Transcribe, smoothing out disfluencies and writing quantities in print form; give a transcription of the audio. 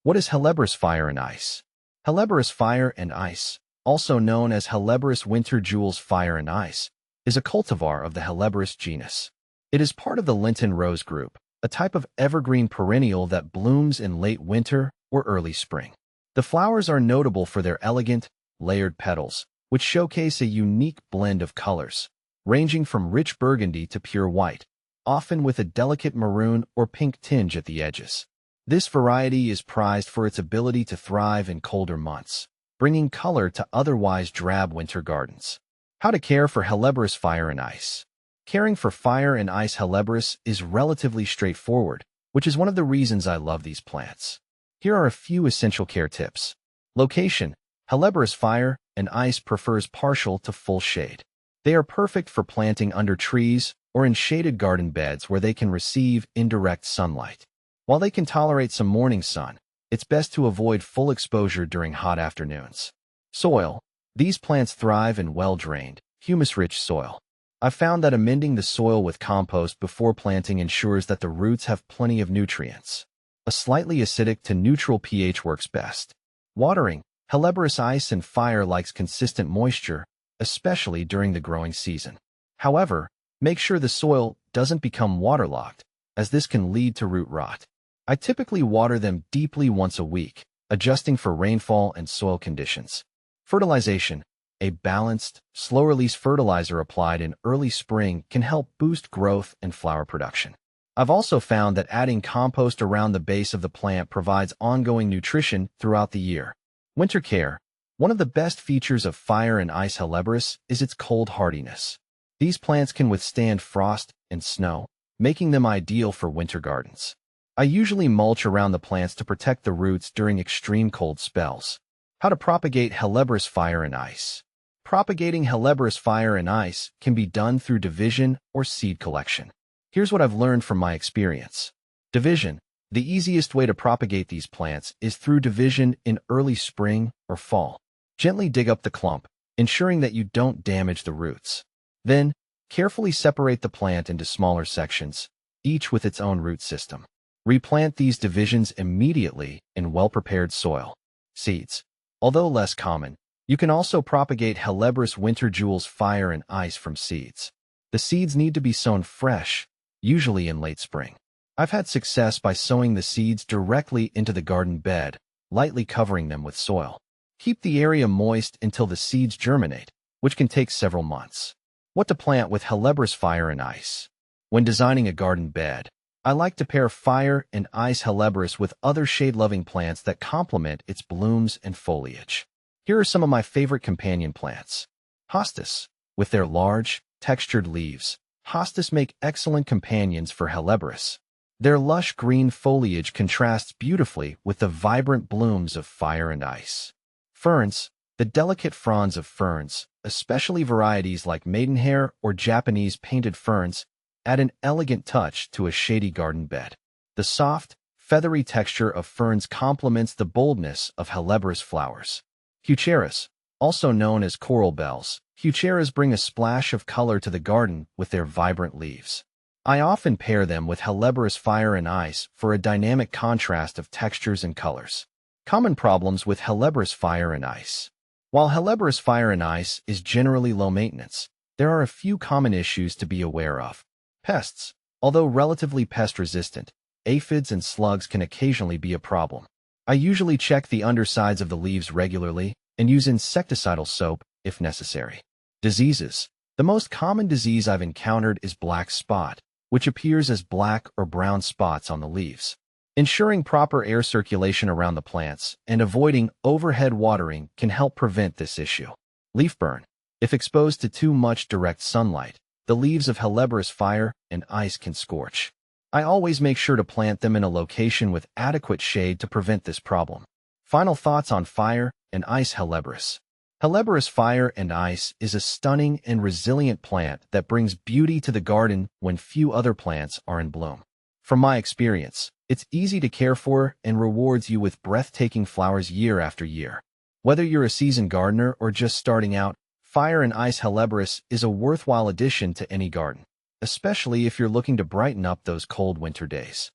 What is Helleborus fire and ice? Helleborus fire and ice, also known as Helleborus winter jewels fire and ice, is a cultivar of the Helleborus genus. It is part of the Lenten rose group, a type of evergreen perennial that blooms in late winter or early spring. The flowers are notable for their elegant, layered petals, which showcase a unique blend of colors, ranging from rich burgundy to pure white, often with a delicate maroon or pink tinge at the edges. This variety is prized for its ability to thrive in colder months, bringing color to otherwise drab winter gardens. How to care for Helleborus fire and ice. Caring for fire and ice Helleborus is relatively straightforward, which is one of the reasons I love these plants. Here are a few essential care tips. Location. Helleborus fire and ice prefers partial to full shade. They are perfect for planting under trees or in shaded garden beds where they can receive indirect sunlight. While they can tolerate some morning sun, it's best to avoid full exposure during hot afternoons. Soil. These plants thrive in well-drained, humus-rich soil. I've found that amending the soil with compost before planting ensures that the roots have plenty of nutrients. A slightly acidic to neutral pH works best. Watering. Helleborus ice and fire likes consistent moisture, especially during the growing season. However, make sure the soil doesn't become waterlogged, as this can lead to root rot. I typically water them deeply once a week, adjusting for rainfall and soil conditions. Fertilization. A balanced, slow-release fertilizer applied in early spring can help boost growth and flower production. I've also found that adding compost around the base of the plant provides ongoing nutrition throughout the year. Winter care. One of the best features of fire and ice Helleborus is its cold hardiness. These plants can withstand frost and snow, making them ideal for winter gardens. I usually mulch around the plants to protect the roots during extreme cold spells. How to propagate Helleborus fire and ice. Propagating Helleborus fire and ice can be done through division or seed collection. Here's what I've learned from my experience. Division. The easiest way to propagate these plants is through division in early spring or fall. Gently dig up the clump, ensuring that you don't damage the roots. Then, carefully separate the plant into smaller sections, each with its own root system. Replant these divisions immediately in well-prepared soil. Seeds. Although less common, you can also propagate Helleborus winter jewels fire and ice from seeds. The seeds need to be sown fresh, usually in late spring. I've had success by sowing the seeds directly into the garden bed, lightly covering them with soil. Keep the area moist until the seeds germinate, which can take several months. What to plant with Helleborus fire and ice. When designing a garden bed, I like to pair fire and ice Helleborus with other shade-loving plants that complement its blooms and foliage. Here are some of my favorite companion plants. Hostas. With their large, textured leaves, hostas make excellent companions for Helleborus. Their lush green foliage contrasts beautifully with the vibrant blooms of fire and ice. Ferns. The delicate fronds of ferns, especially varieties like maidenhair or Japanese painted ferns, add an elegant touch to a shady garden bed. The soft, feathery texture of ferns complements the boldness of Helleborus flowers. Heucheras. Also known as coral bells, heucheras bring a splash of color to the garden with their vibrant leaves. I often pair them with Helleborus fire and ice for a dynamic contrast of textures and colors. Common problems with Helleborus fire and ice. While Helleborus fire and ice is generally low maintenance, there are a few common issues to be aware of. Pests. Although relatively pest-resistant, aphids and slugs can occasionally be a problem. I usually check the undersides of the leaves regularly and use insecticidal soap if necessary. Diseases. The most common disease I've encountered is black spot, which appears as black or brown spots on the leaves. Ensuring proper air circulation around the plants and avoiding overhead watering can help prevent this issue. Leaf burn. If exposed to too much direct sunlight, the leaves of Helleborus fire and ice can scorch. I always make sure to plant them in a location with adequate shade to prevent this problem. Final thoughts on fire and ice Helleborus. Helleborus fire and ice is a stunning and resilient plant that brings beauty to the garden when few other plants are in bloom. From my experience, it's easy to care for and rewards you with breathtaking flowers year after year. Whether you're a seasoned gardener or just starting out, fire and ice Helleborus is a worthwhile addition to any garden, especially if you're looking to brighten up those cold winter days.